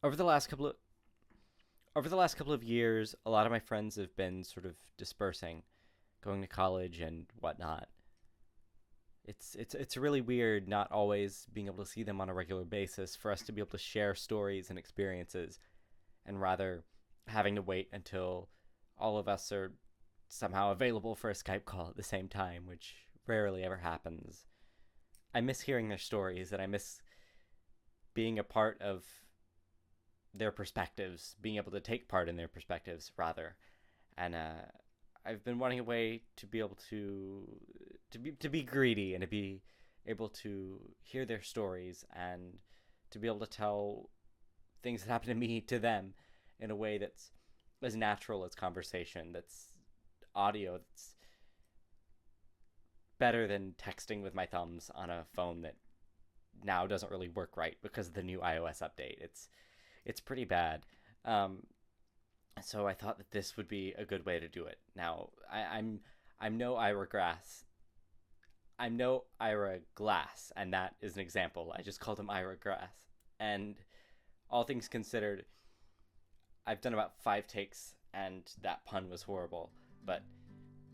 over the last couple of over the last couple of years, a lot of my friends have been sort of dispersing, going to college and whatnot. It's really weird not always being able to see them on a regular basis for us to be able to share stories and experiences, and rather having to wait until all of us are somehow available for a Skype call at the same time, which rarely ever happens. I miss hearing their stories, and I miss being a part of their perspectives, being able to take part in their perspectives, rather. And I've been wanting a way to be able to be greedy and to be able to hear their stories and to be able to tell things that happen to me to them in a way that's as natural as conversation, that's audio, that's better than texting with my thumbs on a phone that now doesn't really work right because of the new iOS update. It's pretty bad. Um, so I thought that this would be a good way to do it. Now I'm no Ira Glass. I'm no Ira Glass, and that is an example. I just called him Ira Glass, and all things considered, I've done about 5 takes, and that pun was horrible. But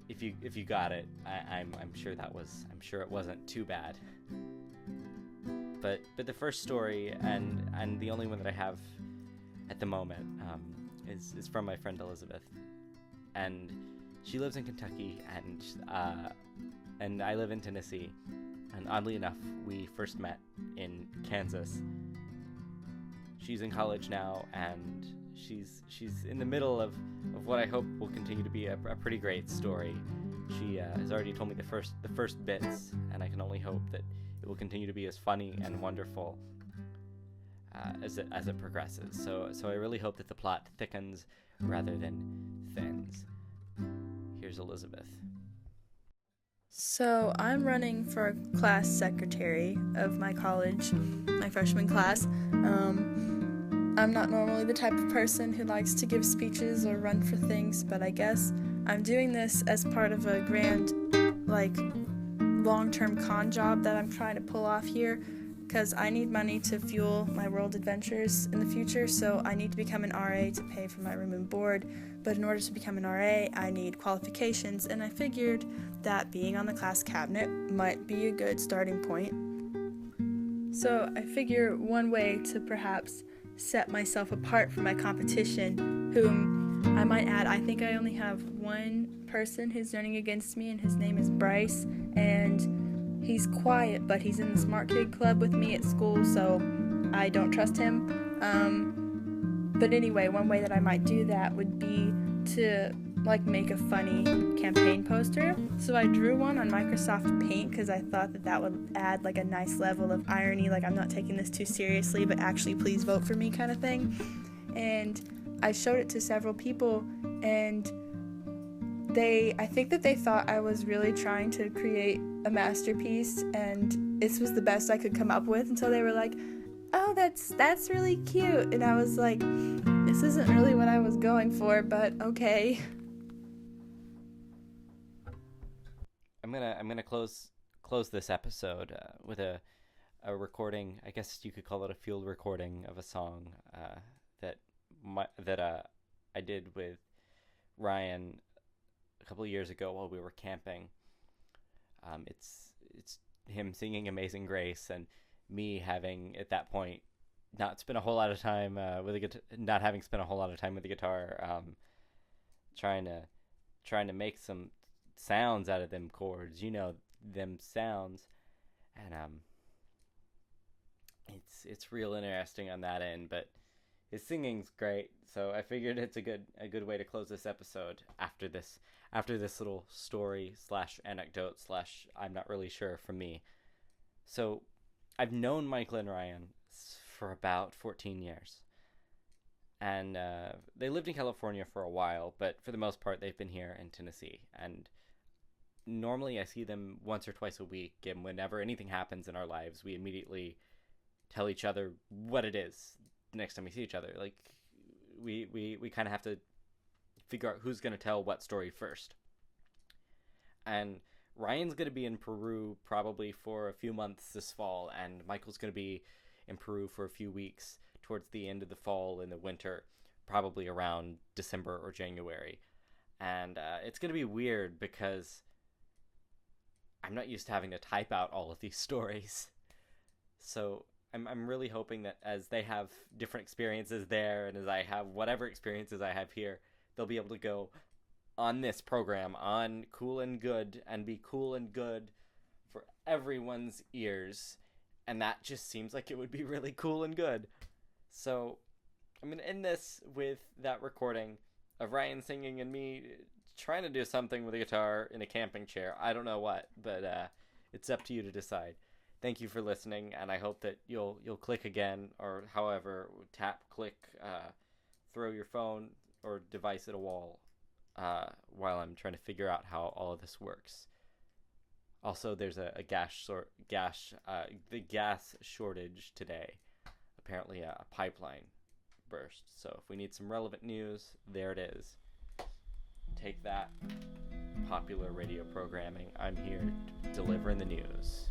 if you got it, I'm sure I'm sure it wasn't too bad. But the first story, and the only one that I have at the moment, is from my friend Elizabeth, and she lives in Kentucky, and I live in Tennessee, and oddly enough, we first met in Kansas. She's in college now, and she's in the middle of what I hope will continue to be a pretty great story. She has already told me the first bits, and I can only hope that it will continue to be as funny and wonderful as it progresses. So I really hope that the plot thickens rather than thins. Here's Elizabeth. So, I'm running for class secretary of my college, my freshman class. I'm not normally the type of person who likes to give speeches or run for things, but I guess I'm doing this as part of a grand, long-term con job that I'm trying to pull off here, because I need money to fuel my world adventures in the future, so I need to become an RA to pay for my room and board. But in order to become an RA, I need qualifications, and I figured that being on the class cabinet might be a good starting point. So I figure one way to perhaps set myself apart from my competition, whom I might add, I think I only have one person who's running against me, and his name is Bryce, and he's quiet, but he's in the Smart Kid Club with me at school, so I don't trust him. But anyway, one way that I might do that would be to make a funny campaign poster. So I drew one on Microsoft Paint because I thought that would add a nice level of irony, I'm not taking this too seriously, but actually please vote for me kind of thing. And I showed it to several people, and I think that they thought I was really trying to create a masterpiece, and this was the best I could come up with, until they were like, oh, that's really cute. And I was like, this isn't really what I was going for, but okay. I'm gonna close this episode with a recording. I guess you could call it a field recording of a song that I did with Ryan a couple of years ago while we were camping. It's him singing "Amazing Grace" and me having at that point not spent a whole lot of time with the guitar, not having spent a whole lot of time with the guitar, trying to make some sounds out of them chords, them sounds, and it's real interesting on that end. But his singing's great, so I figured it's a good way to close this episode after this little story / anecdote / I'm not really sure from me. So I've known Michael and Ryan for about 14 years. And they lived in California for a while, but for the most part, they've been here in Tennessee. And normally I see them once or twice a week, and whenever anything happens in our lives, we immediately tell each other what it is the next time we see each other. We kind of have to figure out who's going to tell what story first. And Ryan's going to be in Peru probably for a few months this fall, and Michael's going to be in Peru for a few weeks towards the end of the fall and the winter, probably around December or January. And it's going to be weird because I'm not used to having to type out all of these stories. So I'm really hoping that as they have different experiences there, and as I have whatever experiences I have here, they'll be able to go on this program on Cool and Good and be cool and good for everyone's ears. And that just seems like it would be really cool and good. So I'm going to end this with that recording of Ryan singing and me trying to do something with a guitar in a camping chair. I don't know what, but it's up to you to decide. Thank you for listening, and I hope that you'll click again, or however, tap, click, throw your phone or device at a wall while I'm trying to figure out how all of this works. Also, there's the gas shortage today. Apparently, a pipeline burst. So if we need some relevant news, there it is. Take that, popular radio programming. I'm here delivering the news.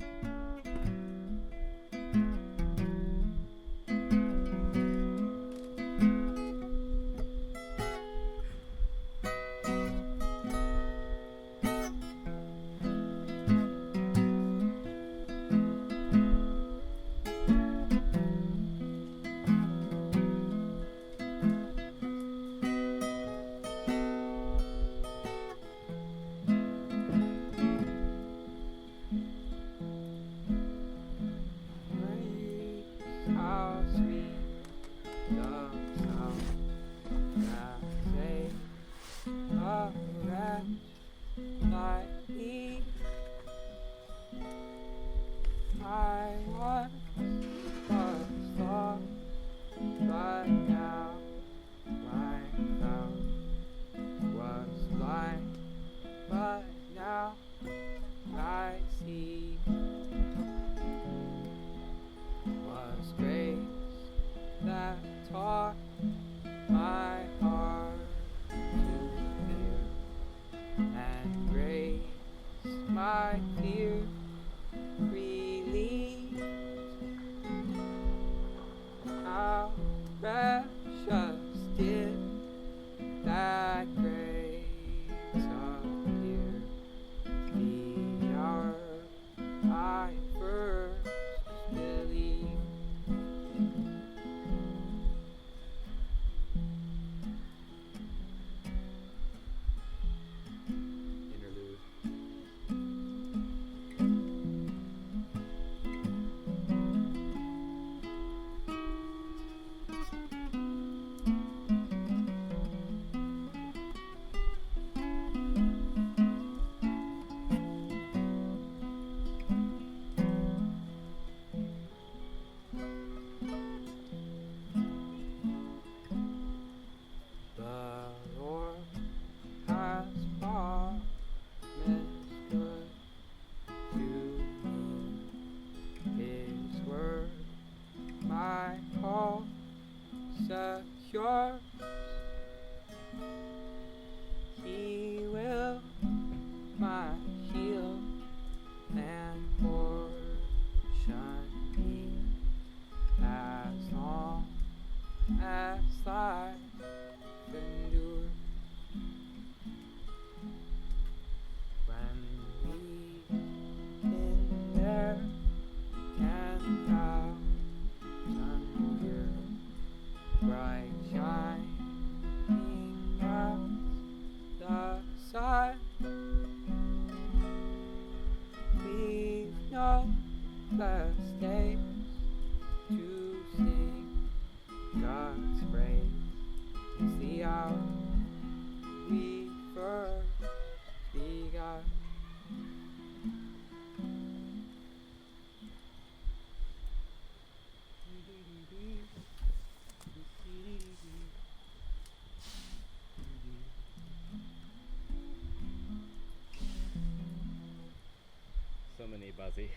Secure, He will my shield and portion be, as long as life endures. When we in there can bow under bright shining as the sun, we've no less days to sing God's praise and see how we first begun. So many Buzzy.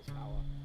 Power.